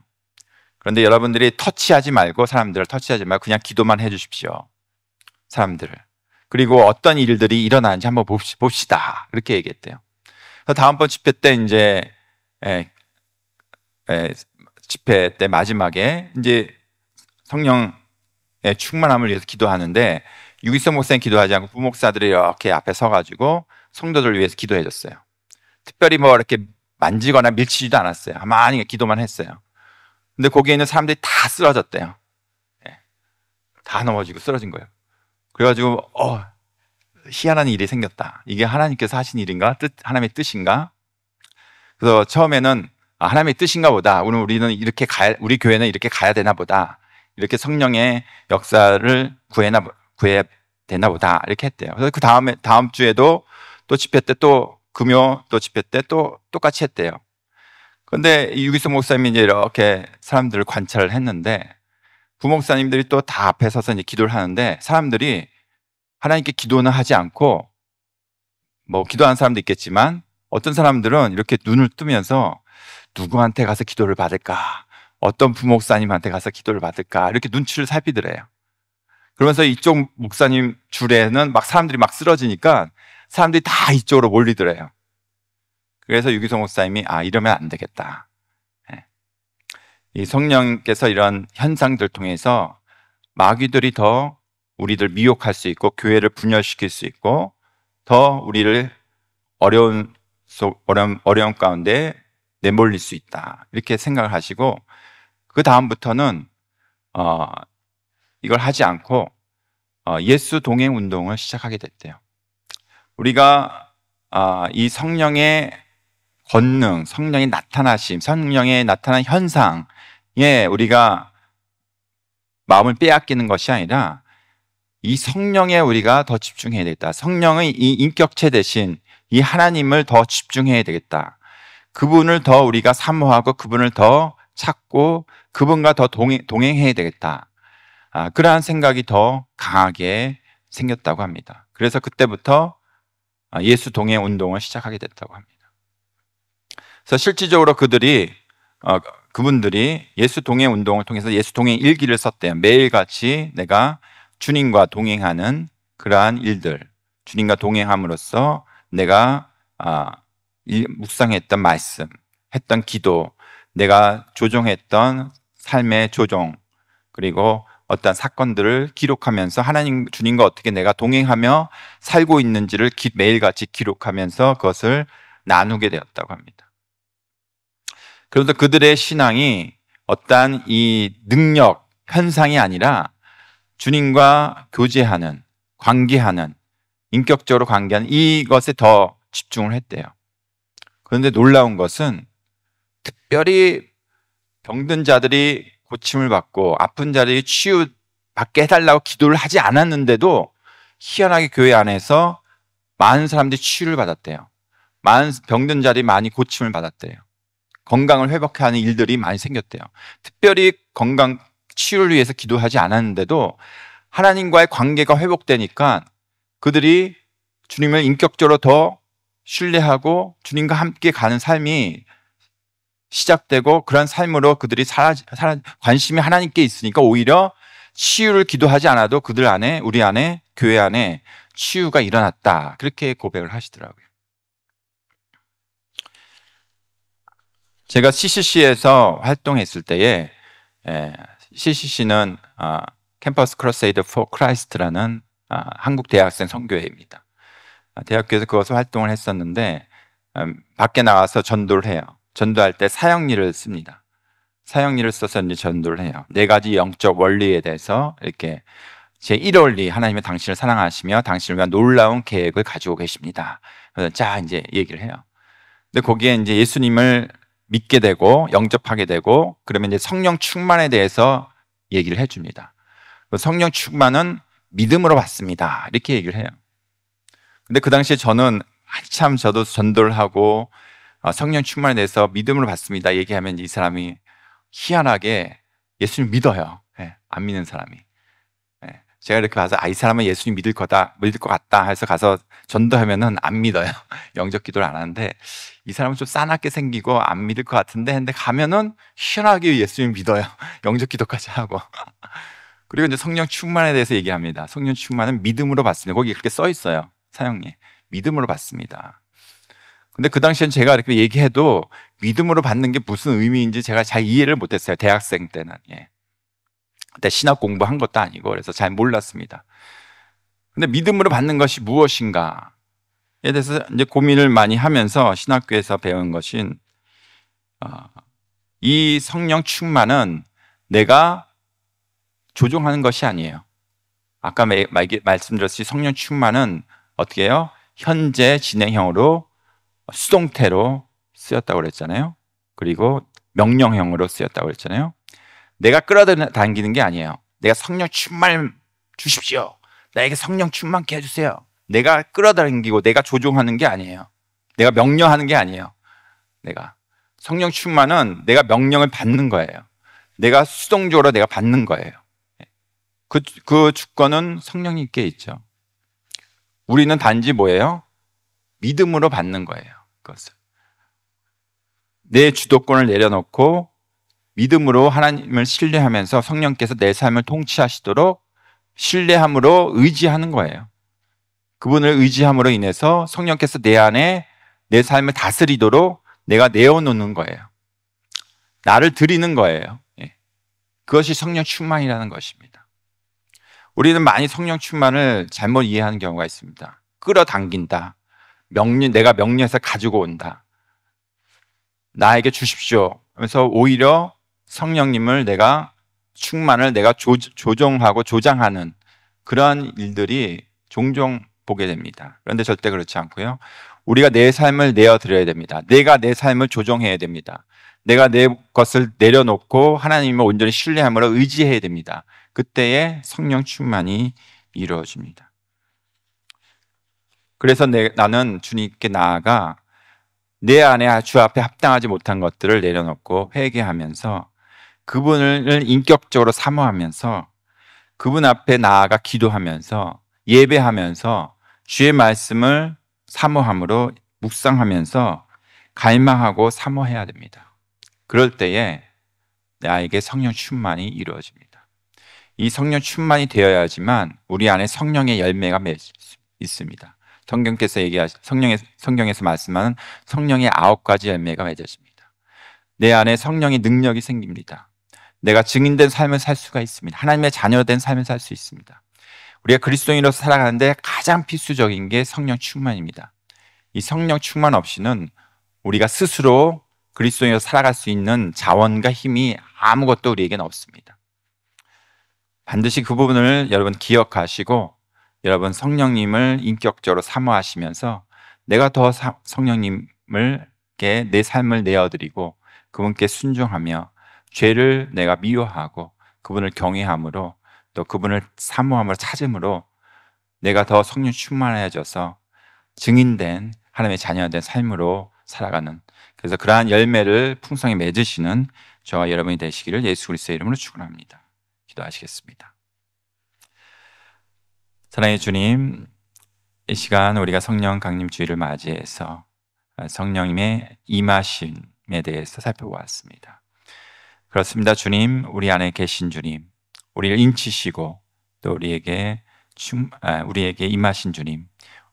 그런데 여러분들이 사람들을 터치하지 말고 그냥 기도만 해 주십시오. 사람들을. 그리고 어떤 일들이 일어나는지 한번 봅시다. 이렇게 얘기했대요. 그래서 다음번 집회 때 이제 집회 때 마지막에 이제 성령의 충만함을 위해서 기도하는데 유기성 목사님 기도하지 않고 부목사들이 이렇게 앞에 서가지고 성도들을 위해서 기도해 줬어요. 특별히 뭐 이렇게 만지거나 밀치지도 않았어요. 가만히 기도만 했어요. 근데 거기에 있는 사람들이 다 쓰러졌대요. 다 넘어지고 쓰러진 거예요. 그래가지고 희한한 일이 생겼다. 이게 하나님께서 하신 일인가? 하나님의 뜻인가? 그래서 처음에는 하나님의 뜻인가 보다. 우리는 이렇게 우리 교회는 이렇게 가야 되나 보다. 이렇게 성령의 역사를 구해야 되나 보다. 이렇게 했대요. 그래서 그 다음 주에도 또 집회 때 또 금요 또 집회 때 또 똑같이 했대요. 그런데 유기성 목사님이 이제 이렇게 사람들을 관찰을 했는데 부목사님들이 또 다 앞에 서서 이제 기도를 하는데 사람들이 하나님께 기도는 하지 않고 뭐 기도하는 사람도 있겠지만 어떤 사람들은 이렇게 눈을 뜨면서 누구한테 가서 기도를 받을까? 어떤 부목사님한테 가서 기도를 받을까? 이렇게 눈치를 살피더래요. 그러면서 이쪽 목사님 줄에는 막 사람들이 막 쓰러지니까 사람들이 다 이쪽으로 몰리더래요. 그래서 유기성 목사님이 이러면 안 되겠다. 이 성령께서 이런 현상들 통해서 마귀들이 더 우리들 미혹할 수 있고 교회를 분열시킬 수 있고 더 우리를 어려움 가운데 내몰릴 수 있다. 이렇게 생각을 하시고 그 다음부터는 이걸 하지 않고 예수 동행 운동을 시작하게 됐대요. 우리가 이 성령의 권능, 성령의 나타나심, 성령의 나타난 현상에 우리가 마음을 빼앗기는 것이 아니라 이 성령에 우리가 더 집중해야 되겠다. 성령의 이 인격체 대신 이 하나님을 더 집중해야 되겠다. 그분을 더 우리가 사모하고 그분을 더 찾고 그분과 더 동행해야 되겠다. 그러한 생각이 더 강하게 생겼다고 합니다. 그래서 그때부터 예수 동행 운동을 시작하게 됐다고 합니다. 그래서 실질적으로 그분들이 예수 동행 운동을 통해서 예수 동행 일기를 썼대요. 매일같이 내가 주님과 동행하는 그러한 일들, 주님과 동행함으로써 내가 묵상했던 말씀, 했던 기도, 내가 조종했던 삶의 조종, 그리고 어떤 사건들을 기록하면서 주님과 어떻게 내가 동행하며 살고 있는지를 매일같이 기록하면서 그것을 나누게 되었다고 합니다. 그래서 그들의 신앙이 어떠한 이 능력, 현상이 아니라 주님과 교제하는, 관계하는, 인격적으로 관계하는 이것에 더 집중을 했대요. 그런데 놀라운 것은 특별히 병든 자들이 고침을 받고 아픈 자들이 치유받게 해달라고 기도를 하지 않았는데도 희한하게 교회 안에서 많은 사람들이 치유를 받았대요. 많은 병든 자들이 많이 고침을 받았대요. 건강을 회복하는 일들이 많이 생겼대요. 특별히 건강 치유를 위해서 기도하지 않았는데도 하나님과의 관계가 회복되니까 그들이 주님을 인격적으로 더 신뢰하고 주님과 함께 가는 삶이 시작되고, 그런 삶으로 그들이 관심이 하나님께 있으니까 오히려 치유를 기도하지 않아도 그들 안에, 우리 안에, 교회 안에 치유가 일어났다. 그렇게 고백을 하시더라고요. 제가 CCC에서 활동했을 때에, CCC는 캠퍼스 크루세이드 포 크라이스트라는 한국 대학생 선교회입니다. 대학교에서 그것을 활동을 했었는데, 밖에 나와서 전도를 해요. 전도할 때 사형리를 씁니다. 사형리를 써서 이제 전도를 해요. 4가지 영적 원리에 대해서 이렇게 제1 원리, 하나님의 당신을 사랑하시며 당신을 위한 놀라운 계획을 가지고 계십니다. 그래서 자, 이제 얘기를 해요. 근데 거기에 이제 예수님을 믿게 되고 영접하게 되고, 그러면 이제 성령 충만에 대해서 얘기를 해줍니다. 성령 충만은 믿음으로 받습니다. 이렇게 얘기를 해요. 근데 그 당시에 저는 한참 저도 전도를 하고 성령 충만에 대해서 믿음으로 받습니다 얘기하면 이 사람이 희한하게 예수님 믿어요. 안 믿는 사람이. 제가 이렇게 봐서 이 사람은 예수님 믿을 것 같다 해서 가서 전도하면은 안 믿어요. 영접 기도를 안 하는데, 이 사람은 좀 싸납게 생기고 안 믿을 것 같은데 근데 가면은 희한하게 예수님 믿어요. 영접 기도까지 하고. 그리고 이제 성령 충만에 대해서 얘기합니다. 성령 충만은 믿음으로 받습니다. 거기 그렇게 써 있어요. 사형리. 믿음으로 받습니다. 근데 그 당시엔 제가 이렇게 얘기해도 믿음으로 받는 게 무슨 의미인지 제가 잘 이해를 못했어요. 대학생 때는. 그때 신학 공부한 것도 아니고 그래서 잘 몰랐습니다. 근데 믿음으로 받는 것이 무엇인가에 대해서 이제 고민을 많이 하면서 신학교에서 배운 것인, 이 성령 충만은 내가 조종하는 것이 아니에요. 아까 말씀드렸듯이 성령 충만은 어떻게 해요? 현재 진행형으로, 수동태로 쓰였다고 그랬잖아요. 그리고 명령형으로 쓰였다고 그랬잖아요. 내가 끌어당기는 게 아니에요. 내가 성령 충만 주십시오. 나에게 성령 충만케 해주세요. 내가 끌어당기고 내가 조종하는 게 아니에요. 내가 명령하는 게 아니에요. 내가 성령 충만은 내가 명령을 받는 거예요. 내가 수동적으로 내가 받는 거예요. 그 주권은 성령님께 있죠. 우리는 단지 뭐예요? 믿음으로 받는 거예요. 그것을. 내 주도권을 내려놓고 믿음으로 하나님을 신뢰하면서 성령께서 내 삶을 통치하시도록 신뢰함으로 의지하는 거예요. 그분을 의지함으로 인해서 성령께서 내 안에 내 삶을 다스리도록 내가 내어놓는 거예요. 나를 드리는 거예요. 그것이 성령 충만이라는 것입니다. 우리는 많이 성령 충만을 잘못 이해하는 경우가 있습니다. 끌어당긴다. 내가 명령해서 가지고 온다. 나에게 주십시오. 그래서 오히려 성령님을 충만을 내가 조종하고 조장하는 그러한 일들이 종종 보게 됩니다. 그런데 절대 그렇지 않고요. 우리가 내 삶을 내어드려야 됩니다. 내가 내 삶을 조종해야 됩니다. 내가 내 것을 내려놓고 하나님을 온전히 신뢰함으로 의지해야 됩니다. 그때에 성령 충만이 이루어집니다. 그래서 나는 주님께 나아가 내 안에 주 앞에 합당하지 못한 것들을 내려놓고 회개하면서 그분을 인격적으로 사모하면서 그분 앞에 나아가 기도하면서 예배하면서 주의 말씀을 사모함으로 묵상하면서 갈망하고 사모해야 됩니다. 그럴 때에 나에게 성령 충만이 이루어집니다. 이 성령 충만이 되어야지만 우리 안에 성령의 열매가 있습니다. 성경에서 말씀하는 성령의 9가지 열매가 맺어집니다. 내 안에 성령의 능력이 생깁니다. 내가 증인된 삶을 살 수가 있습니다. 하나님의 자녀된 삶을 살 수 있습니다. 우리가 그리스도인으로서 살아가는데 가장 필수적인 게 성령 충만입니다. 이 성령 충만 없이는 우리가 스스로 그리스도인으로 살아갈 수 있는 자원과 힘이 아무것도 우리에게는 없습니다. 반드시 그 부분을 여러분 기억하시고 여러분 성령님을 인격적으로 사모하시면서 내가 더 성령님을께 내 삶을 내어드리고 그분께 순종하며 죄를 내가 미워하고 그분을 경외함으로 또 그분을 사모함으로 찾음으로 내가 더 성령 충만해져서 증인된 하나님의 자녀된 삶으로 살아가는, 그래서 그러한 열매를 풍성히 맺으시는 저와 여러분이 되시기를 예수 그리스도의 이름으로 축원합니다. 기도하시겠습니다. 사랑의 주님, 이 시간 우리가 성령 강림 주일을 맞이해서 성령님의 임하심에 대해서 살펴보았습니다. 그렇습니다. 주님, 우리 안에 계신 주님, 우리를 인치시고 또 우리에게 임하신 주님,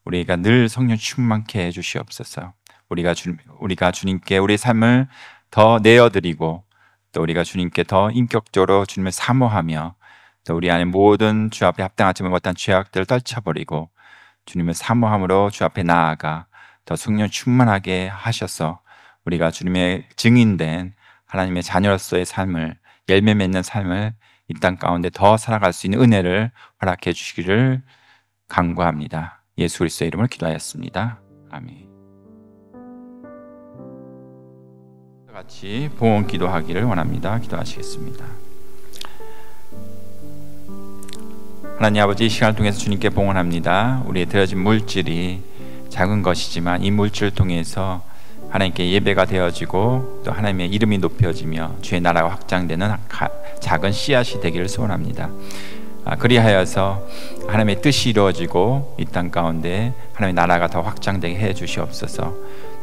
우리가 늘 성령 충만케 해 주시옵소서. 우리가 주님께 우리의 삶을 더 내어드리고 또 우리가 주님께 더 인격적으로 주님을 사모하며 또 우리 안에 모든 주 앞에 합당하지 못한 죄악들을 떨쳐버리고 주님을 사모함으로 주 앞에 나아가 더 성령 충만하게 하셔서 우리가 주님의 증인된 하나님의 자녀로서의 삶을, 열매 맺는 삶을 이 땅 가운데 더 살아갈 수 있는 은혜를 허락해 주시기를 간구합니다. 예수 그리스도의 이름으로 기도하였습니다. 아멘. 같이 봉헌 기도하기를 원합니다. 기도하시겠습니다. 하나님 아버지, 이 시간을 통해서 주님께 봉헌합니다. 우리의 드려진 물질이 작은 것이지만 이 물질을 통해서 하나님께 예배가 되어지고 또 하나님의 이름이 높여지며 주의 나라가 확장되는 작은 씨앗이 되기를 소원합니다. 그리하여서 하나님의 뜻이 이루어지고 이 땅 가운데 하나님의 나라가 더 확장되게 해 주시옵소서.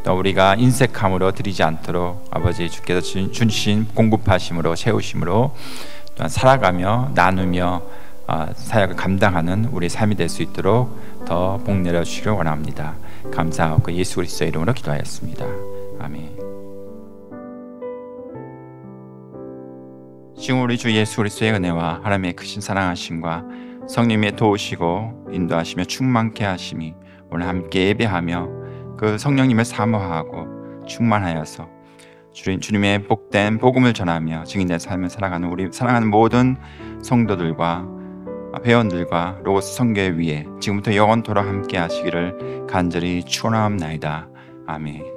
또 우리가 인색함으로 드리지 않도록 아버지 주께서 주신 공급하심으로 채우심으로 또한 살아가며 나누며 사역을 감당하는 우리의 삶이 될 수 있도록 더 복 내려주시길 원합니다. 감사하고 예수 그리스도의 이름으로 기도하였습니다. 아멘. 지금 우리 주 예수 그리스도의 은혜와 하나님의 크신 사랑하심과 성령님의 도우시고 인도하시며 충만케 하심이 오늘 함께 예배하며 그 성령님을 사모하고 충만하여서 주님의 복된 복음을 전하며 증인된 삶을 살아가는 우리 사랑하는 모든 성도들과 회원들과 로고스 선교회 위에 지금부터 영원토록 함께 하시기를 간절히 축원하옵나이다. 아멘.